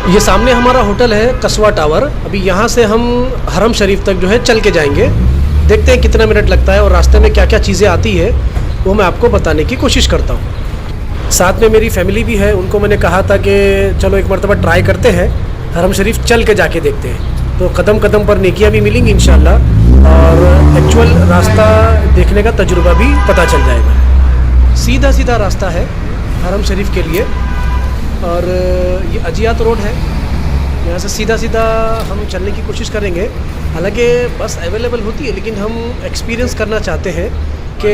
ये सामने हमारा होटल है कस्वा टावर। अभी यहाँ से हम हरम शरीफ तक जो है चल के जाएंगे। देखते हैं कितना मिनट लगता है और रास्ते में क्या क्या चीज़ें आती है वो मैं आपको बताने की कोशिश करता हूँ। साथ में मेरी फैमिली भी है, उनको मैंने कहा था कि चलो एक मरतबा ट्राई करते हैं, हरम शरीफ चल के जाके देखते हैं, तो कदम कदम पर नेकियां भी मिलेंगी इंशाल्लाह और एक्चुअल रास्ता देखने का तजुर्बा भी पता चल जाएगा। सीधा सीधा रास्ता है हरम शरीफ के लिए और ये अजियात रोड है। यहाँ से सीधा सीधा हम चलने की कोशिश करेंगे। हालांकि बस अवेलेबल होती है लेकिन हम एक्सपीरियंस करना चाहते हैं कि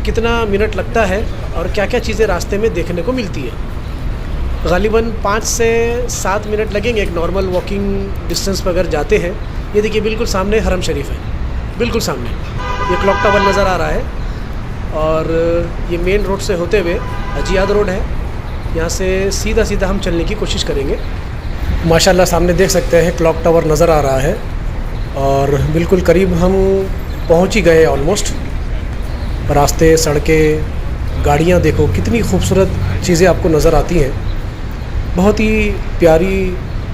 कितना मिनट लगता है और क्या क्या चीज़ें रास्ते में देखने को मिलती है। गालिबन 5 से 7 मिनट लगेंगे एक नॉर्मल वॉकिंग डिस्टेंस पर अगर जाते हैं। ये देखिए बिल्कुल सामने हरम शरीफ है, बिल्कुल सामने ये क्लॉक टावर नज़र आ रहा है और ये मेन रोड से होते हुए अजियात रोड है। यहाँ से सीधा सीधा हम चलने की कोशिश करेंगे। माशाल्लाह सामने देख सकते हैं क्लॉक टावर नज़र आ रहा है और बिल्कुल करीब हम पहुँच ही गए ऑलमोस्ट। रास्ते, सड़कें, गाड़ियाँ देखो कितनी खूबसूरत चीज़ें आपको नज़र आती हैं। बहुत ही प्यारी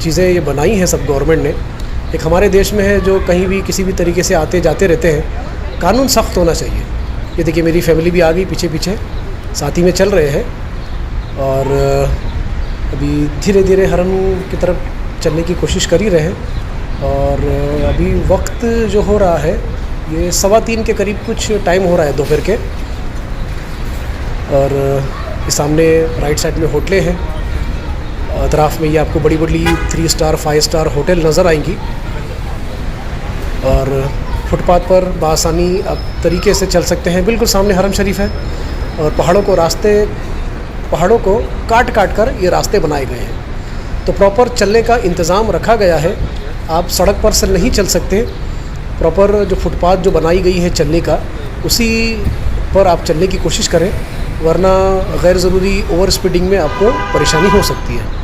चीज़ें ये बनाई हैं सब गवर्नमेंट ने। एक हमारे देश में है जो कहीं भी किसी भी तरीके से आते जाते रहते हैं, कानून सख्त होना चाहिए। ये देखिए मेरी फैमिली भी आ गई पीछे पीछे, साथ ही में चल रहे हैं और अभी धीरे धीरे हरम की तरफ चलने की कोशिश कर ही रहे हैं। और अभी वक्त जो हो रहा है ये 3:15 के करीब कुछ टाइम हो रहा है दोपहर के। और सामने राइट साइड में होटलें हैं, अतराफ़ में ये आपको बड़ी बड़ी 3 स्टार 5 स्टार होटल नज़र आएंगी और फुटपाथ पर बआसानी आप तरीके से चल सकते हैं। बिल्कुल सामने हरम शरीफ है और पहाड़ों को काट काट कर ये रास्ते बनाए गए हैं, तो प्रॉपर चलने का इंतज़ाम रखा गया है। आप सड़क पर से नहीं चल सकते, प्रॉपर जो फुटपाथ जो बनाई गई है चलने का उसी पर आप चलने की कोशिश करें, वरना गैर ज़रूरी ओवर स्पीडिंग में आपको परेशानी हो सकती है।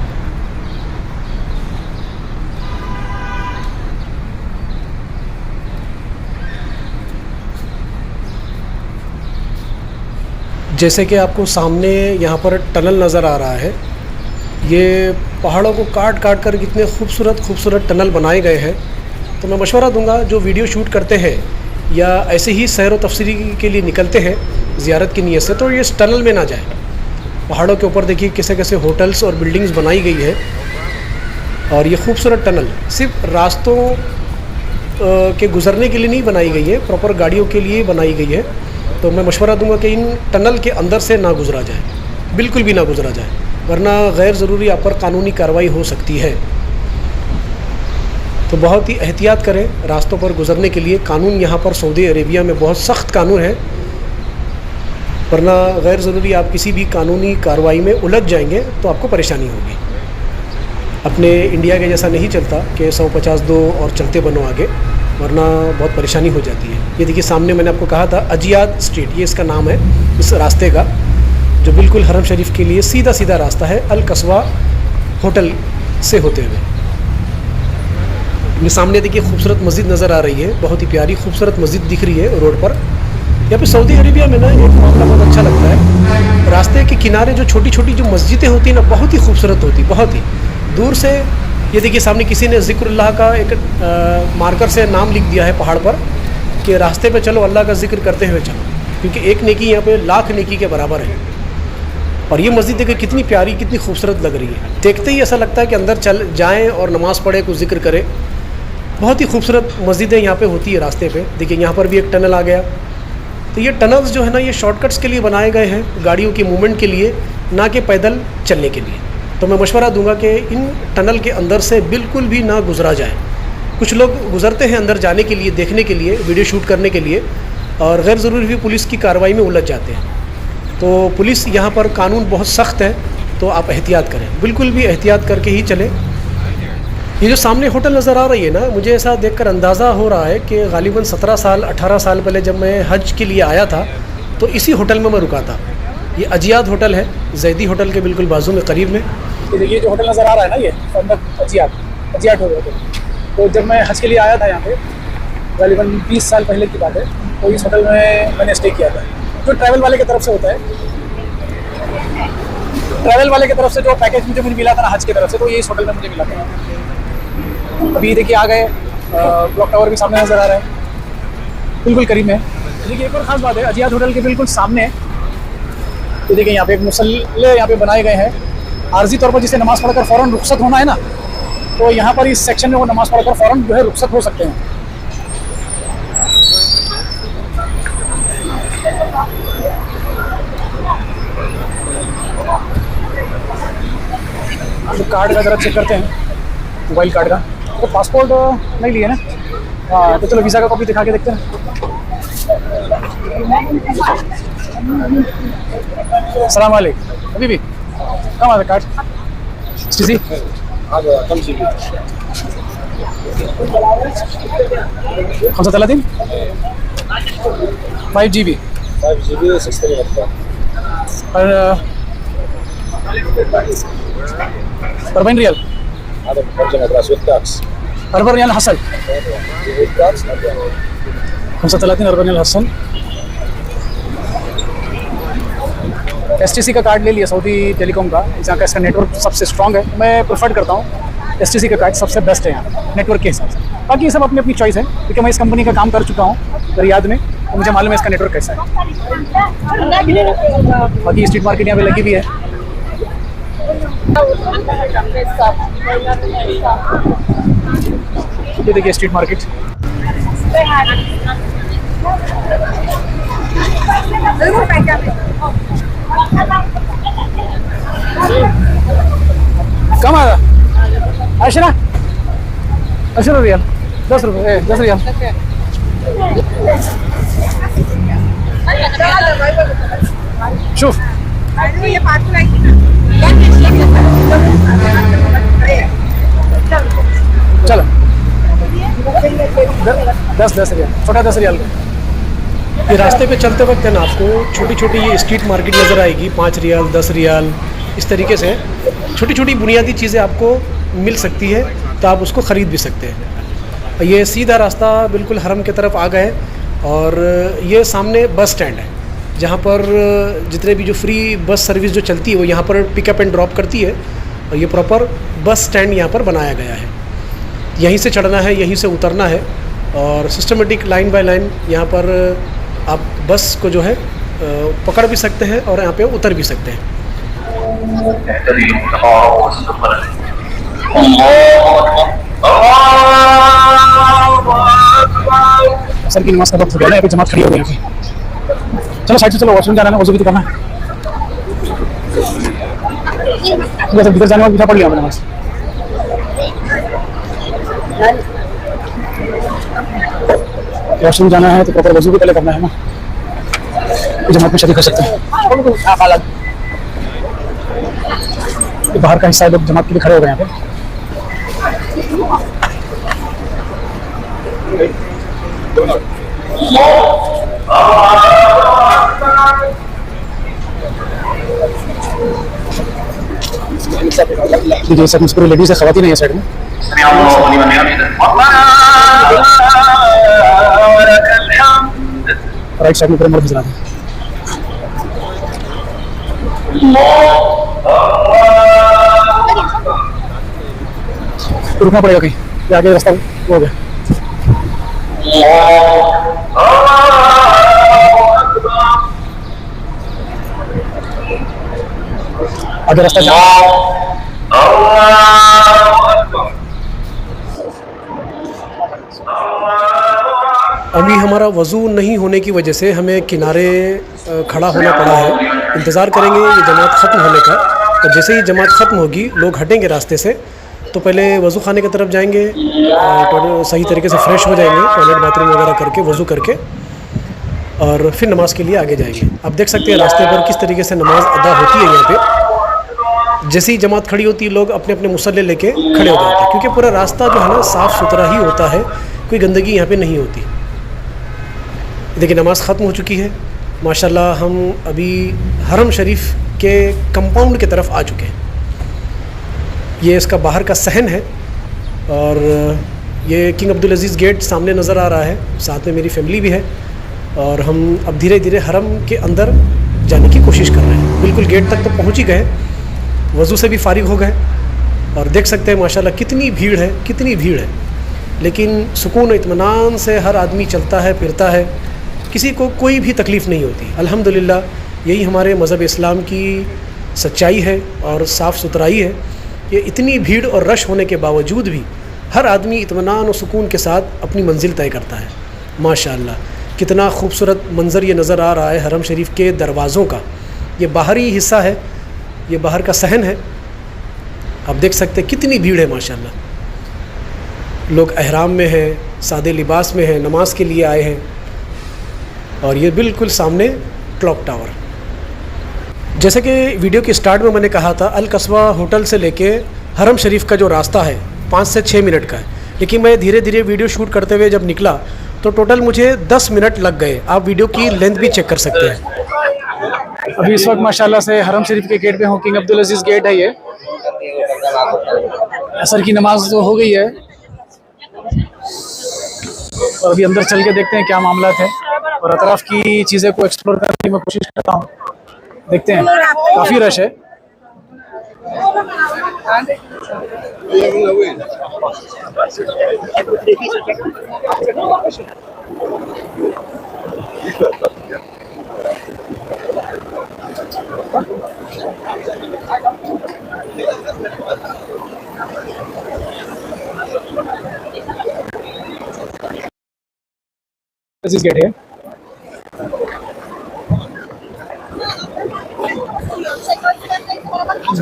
जैसे कि आपको सामने यहाँ पर टनल नज़र आ रहा है, ये पहाड़ों को काट काट कर कितने खूबसूरत टनल बनाए गए हैं। तो मैं मशवरा दूंगा जो वीडियो शूट करते हैं या ऐसे ही सैर व तफसीरी के लिए निकलते हैं ज़ियारत की नीयत से, तो ये इस टनल में ना जाए। पहाड़ों के ऊपर देखिए कैसे कैसे होटल्स और बिल्डिंग्स बनाई गई है और ये खूबसूरत टनल सिर्फ रास्तों के गुज़रने के लिए नहीं बनाई गई है, प्रॉपर गाड़ियों के लिए बनाई गई है। तो मैं मशवरा दूंगा कि इन टनल के अंदर से ना गुज़रा जाए, बिल्कुल भी ना गुज़रा जाए, वरना गैर ज़रूरी आप पर कानूनी कार्रवाई हो सकती है। तो बहुत ही एहतियात करें रास्तों पर गुज़रने के लिए। कानून यहाँ पर सऊदी अरेबिया में बहुत सख्त कानून है, वरना गैर ज़रूरी आप किसी भी कानूनी कार्रवाई में उलझ जाएंगे तो आपको परेशानी होगी। अपने इंडिया के जैसा नहीं चलता कि 150 दो और चलते बनो आगे, वरना बहुत परेशानी हो जाती है। ये देखिए सामने मैंने आपको कहा था अजियात स्ट्रीट, ये इसका नाम है इस रास्ते का, जो बिल्कुल हरम शरीफ के लिए सीधा सीधा रास्ता है अल कस्वा होटल से होते हुए। ये सामने देखिए खूबसूरत मस्जिद नज़र आ रही है, बहुत ही प्यारी खूबसूरत मस्जिद दिख रही है रोड पर। यहाँ पे सऊदी अरेबिया में ना एक मामला बहुत अच्छा लगता है, रास्ते के किनारे जो छोटी छोटी जो मस्जिदें होती हैं ना, बहुत ही खूबसूरत होती, बहुत ही दूर से। ये देखिए सामने किसी ने ज़िक्रुल्लाह का एक मार्कर से नाम लिख दिया है पहाड़ पर कि रास्ते पे चलो अल्लाह का जिक्र करते हुए चलो, क्योंकि एक नेकी यहाँ पे लाख नेकी के बराबर है। और ये मस्जिद देखिए कितनी प्यारी, कितनी खूबसूरत लग रही है। देखते ही ऐसा लगता है कि अंदर चल जाएँ और नमाज़ पढ़े, कुछ जिक्र करें। बहुत ही खूबसूरत मस्जिदें यहाँ पे होती है रास्ते पे। देखिए यहाँ पर भी एक टनल आ गया। तो ये टनल्स जो है ना, ये शॉर्टकट्स के लिए बनाए गए हैं, गाड़ियों की मूवमेंट के लिए, ना कि पैदल चलने के लिए। तो मैं मशवरा दूंगा कि इन टनल के अंदर से बिल्कुल भी ना गुजरा जाए। कुछ लोग गुजरते हैं अंदर जाने के लिए, देखने के लिए, वीडियो शूट करने के लिए, और गैर ज़रूरी भी पुलिस की कार्रवाई में उलझ जाते हैं। तो पुलिस यहाँ पर कानून बहुत सख्त है, तो आप एहतियात करें, बिल्कुल भी एहतियात करके ही चलें। ये जो सामने होटल नज़र आ रही है ना, मुझे ऐसा देखकर अंदाज़ा हो रहा है कि गालिबन 17 साल 18 साल पहले जब मैं हज के लिए आया था तो इसी होटल में मैं रुका था। ये अजियात होटल है, जैदी होटल के बिल्कुल बाजू में, करीब में। ये देखिए जो होटल नज़र आ रहा है ना, ये अंदर अजियात होटल। तो जब मैं हज के लिए आया था यहाँ पे, गालिबन 20 साल पहले की बात है, तो इस होटल में मैंने स्टे किया था, जो ट्रैवल वाले की तरफ से होता है। ट्रैवल वाले की तरफ से जो पैकेज मुझे मिला था ना हज की तरफ से, तो ये इस होटल में मुझे मिला था। अभी देखिए आ गए, क्लॉक टावर भी सामने नज़र आ रहा है, बिल्कुल करीब में। देखिए एक और ख़ास बात है, अजियात होटल के बिल्कुल सामने तो देखिए यहाँ पे एक मुसल्ले यहाँ पे बनाए गए हैं। आर्जी तौर पर जिसे नमाज़ पढ़कर फ़ौरन रुखसत होना है ना, तो यहाँ पर इस सेक्शन में वो नमाज़ पढ़कर फ़ौरन जो है रुखसत हो सकते हैं। तो कार्ड का ज़रा चेक करते हैं, मोबाइल कार्ड का। तो पासपोर्ट नहीं लिए ना? हाँ, तो चलो वीज़ा का कॉपी दिखा के देखते हैं। अस्सलाम वालेकुम। अभी भी कम आ कार्ड जी कम जी कौन सा तला दिन 5 GB और अर्बन रियल अर्बन रियल हसन कौन सा तला दिन अर्बन रियल हसन। STC का कार्ड ले लिया, सऊदी टेलीकॉम का, जहाँ का इसका नेटवर्क सबसे स्ट्रॉन्ग है। मैं प्रेफर करता हूँ STC का कार्ड सबसे बेस्ट है यहाँ नेटवर्क के हिसाब से। बाकी ये सब अपनी अपनी चॉइस है, क्योंकि मैं इस कंपनी का काम कर चुका हूँ रियाद में, तो मुझे मालूम है इसका नेटवर्क कैसा है। बाकी स्ट्रीट मार्केट यहाँ पे लगी भी है। ये देखिए स्ट्रीट मार्केट। कम आ रहा अशरा 10 रियाल 10 रुपये 10 रियाल। शूफ चलो 10 रियाल, छोटा 10 रियाल का। ये रास्ते पे चलते वक्त है ना, आपको छोटी छोटी ये स्ट्रीट मार्केट नज़र आएगी, 5 रियाल 10 रियाल इस तरीके से छोटी छोटी बुनियादी चीज़ें आपको मिल सकती है, तो आप उसको ख़रीद भी सकते हैं। ये सीधा रास्ता बिल्कुल हरम की तरफ आ गए और ये सामने बस स्टैंड है, जहाँ पर जितने भी जो फ्री बस सर्विस जो चलती है वो यहाँ पर पिकअप एंड ड्रॉप करती है। और ये प्रॉपर बस स्टैंड यहाँ पर बनाया गया है, यहीं से चढ़ना है यहीं से उतरना है और सिस्टमेटिक लाइन बाय लाइन यहाँ पर आप बस को जो है पकड़ भी सकते हैं और यहाँ पे उतर भी सकते हैं। असर की नमाज का वक्त हो गया ना, यहाँ पे जमात खड़ी हो गई है। चलो साइड से चलो, वॉशरूम जाना है, वज़ू भी तो करना है। इधर जाने वाला पढ़ लिया मैंने नमाज। वॉशरूम जाना है तो प्रॉपर वज़ू भी पहले करना है ना, जमात में शरीक कर सकते हैं। बाहर का हिस्सा लोग जमात के लिए खड़े हो गए यहाँ पे। जैसे पूरी लेडीज है, खवातीन है ये साइड में। राइट साइड में पूरे मर्द हज़रात हैं। रुकना पड़ेगा कहीं, ये आगे रास्ता हो गया। आगे रास्ता अभी हमारा वज़ू नहीं होने की वजह से हमें किनारे खड़ा होना पड़ा है। इंतज़ार करेंगे ये जमात ख़त्म होने का, और जैसे ही जमात ख़त्म होगी लोग हटेंगे रास्ते से, तो पहले वज़ू खाने की तरफ जाएंगे, सही तरीके से फ़्रेश हो जाएंगे, टॉयलेट बाथरूम वगैरह करके वज़ू करके, और फिर नमाज़ के लिए आगे जाएंगे। आप देख सकते हैं रास्ते पर किस तरीके से नमाज़ अदा होती है। यहाँ पे जैसे ही जमात खड़ी होती है लोग अपने अपने मुसल्ले लेके खड़े हो जाते हैं, क्योंकि पूरा रास्ता जो है ना साफ़ सुथरा ही होता है, कोई गंदगी यहाँ पे नहीं होती। देखिए नमाज़ ख़त्म हो चुकी है माशाल्लाह। हम अभी हरम शरीफ के कंपाउंड की तरफ आ चुके हैं। ये इसका बाहर का सहन है और ये किंग अब्दुल अज़ीज़ गेट सामने नज़र आ रहा है, साथ में मेरी फैमिली भी है और हम अब धीरे धीरे हरम के अंदर जाने की कोशिश कर रहे हैं। बिल्कुल गेट तक तो पहुँच ही गए, वज़ू से भी फारिग हो गए और देख सकते हैं माशाल्लाह कितनी भीड़ है, कितनी भीड़ है। लेकिन सुकून और इत्मीनान से हर आदमी चलता है फिरता है, किसी को कोई भी तकलीफ़ नहीं होती। अल्हम्दुलिल्लाह यही हमारे मज़हब इस्लाम की सच्चाई है और साफ़ सुथराई है कि इतनी भीड़ और रश होने के बावजूद भी हर आदमी इत्मीनान और सुकून के साथ अपनी मंजिल तय करता है। माशाअल्लाह कितना खूबसूरत मंज़र ये नज़र आ रहा है हरम शरीफ के दरवाज़ों का। ये बाहरी हिस्सा है, ये बाहर का सहन है। आप देख सकते हैं कितनी भीड़ है माशाअल्लाह। लोग एहराम में हैं, सादे लिबास में हैं, नमाज के लिए आए हैं। और ये बिल्कुल सामने क्लॉक टावर। जैसे कि वीडियो के स्टार्ट में मैंने कहा था, अल कस्बा होटल से लेके हरम शरीफ का जो रास्ता है 5 से 6 मिनट का है, लेकिन मैं धीरे धीरे वीडियो शूट करते हुए जब निकला तो टोटल मुझे 10 मिनट लग गए। आप वीडियो की लेंथ भी चेक कर सकते हैं। अभी इस वक्त माशाल्लाह से हरम शरीफ के गेट पे हूँ। किंग अब्दुल अजीज़ गेट है ये। असर की नमाज तो हो गई है और अभी अंदर चल के देखते हैं क्या मामला है और अतराफ की चीज़ें को एक्सप्लोर करने की मैं कोशिश करता हूँ। देखते हैं, काफ़ी रश है। गेट है।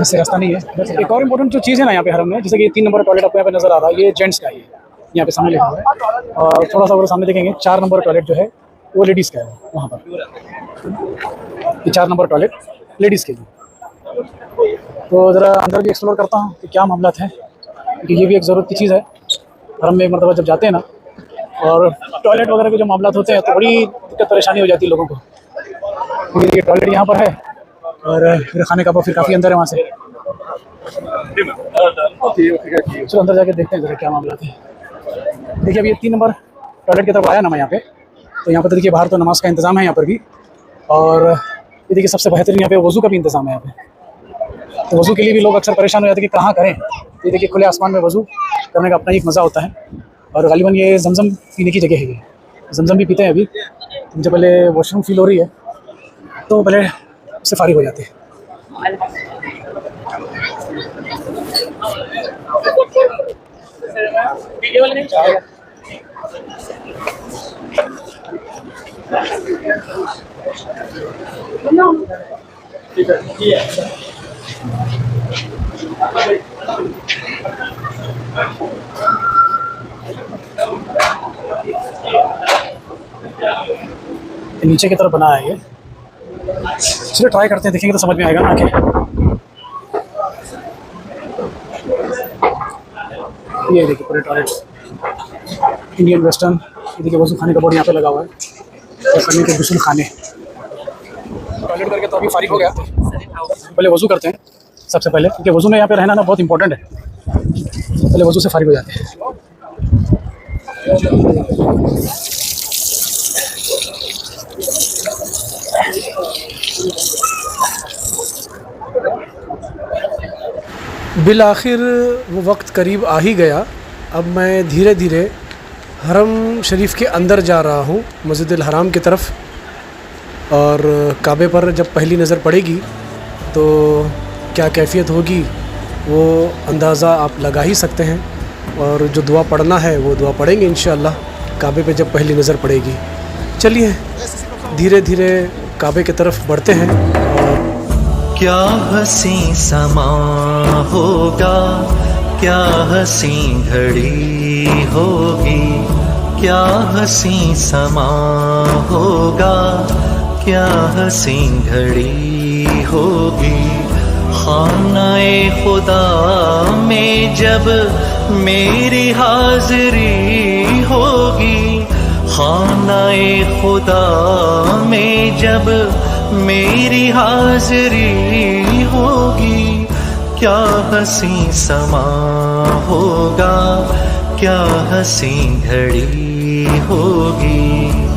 से रास्ता नहीं है। एक और इम्पोर्टेंट जो चीज़ है ना यहाँ पे हरम में, जैसे कि 3 नंबर टॉयलेट आपको यहाँ पे नज़र आ रहा है, ये जेंट्स का ही है, यहाँ पे सामने लिखा हुआ है। और थोड़ा सा अगर सामने देखेंगे 4 नंबर टॉयलेट जो है वो लेडीज़ का है वहाँ पर। ये 4 नंबर टॉयलेट लेडीज़ के लिए। तो ज़रा अंदर भी एक्सप्लोर करता हूँ कि क्या मामला है, क्योंकि ये भी एक ज़रूरत की चीज़ है। हरम में एक मरतबा जब जाते हैं ना और टॉयलेट वगैरह के जो मामला होते हैं तो बड़ी दिक्कत परेशानी हो जाती है लोगों को। ये टॉयलेट यहाँ पर है और फिर खाने का फिर काफ़ी अंदर है वहाँ से। चलो अंदर जाके देखते हैं जरा क्या मामला है। देखिए अभी ये 3 नंबर टॉयलेट की तरफ आया ना मैं यहाँ पे, तो यहाँ पर देखिए बाहर तो नमाज का इंतज़ाम है यहाँ पर भी। और ये देखिए सबसे बेहतरीन यहाँ पे वज़ू का भी इंतज़ाम है यहाँ पे। तो वज़ू के लिए भी लोग अक्सर परेशान हो जाते हैं कि कहाँ करें। ये देखिए खुले आसमान में वज़ू करने का अपना ही एक मज़ा होता है। और गालिबन ये जमजम पीने की जगह है, ये जमजम भी पीते हैं। अभी मुझे पहले वॉशरूम फील हो रही है तो पहले उससे फारिग हो जाते हैं। नीचे की तरफ बना है ये। चलिए ट्राई करते हैं, देखेंगे तो समझ में आएगा ना आके। ये देखिए पूरे टॉयलेट इंडियन वेस्टर्न। ये देखिए वज़ू खाने का बोर्ड यहाँ पे लगा हुआ है और खाने के गुस्ल खाने। टॉयलेट करके तो अभी फारिग हो गया। पहले वज़ू करते हैं सबसे पहले, क्योंकि वज़ू में यहाँ पे रहना ना बहुत इंपॉर्टेंट है। पहले वज़ू से फारिग हो जाते हैं। बिल आखिर वो वक्त करीब आ ही गया। अब मैं धीरे धीरे हरम शरीफ के अंदर जा रहा हूँ, मस्जिद हराम की तरफ। और काबे पर जब पहली नज़र पड़ेगी तो क्या कैफियत होगी वो अंदाज़ा आप लगा ही सकते हैं। और जो दुआ पढ़ना है वो दुआ पढ़ेंगे इंशाअल्लाह काबे पे जब पहली नज़र पड़ेगी। चलिए धीरे धीरे काबे की तरफ बढ़ते हैं। क्या हसी समा होगा, क्या हसी घड़ी होगी, क्या हसी समा होगा, क्या हसी घड़ी होगी। खानाए खुदा में जब मेरी हाज़िरी होगी, खानाए खुदा में जब मेरी हाज़िरी होगी। क्या हसी समा होगा, क्या हसी घड़ी होगी।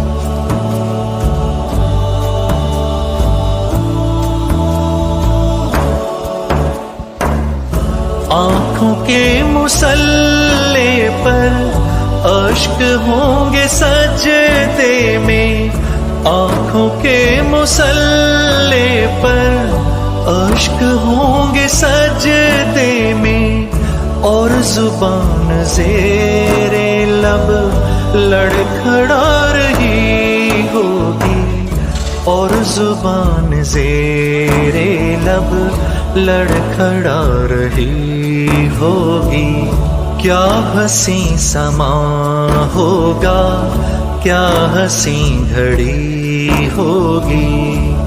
आंखों के मुसल्ले पर अश्क होंगे सजदे में, आंखों के मुसल्ले पर अश्क होंगे सजदे में, और जुबान ज़ेरे लब लड़खड़ा रही होगी, और जुबान ज़ेरे लब लड़खड़ा रही होगी। क्या हंसी समा होगा, क्या हंसी घड़ी होगी।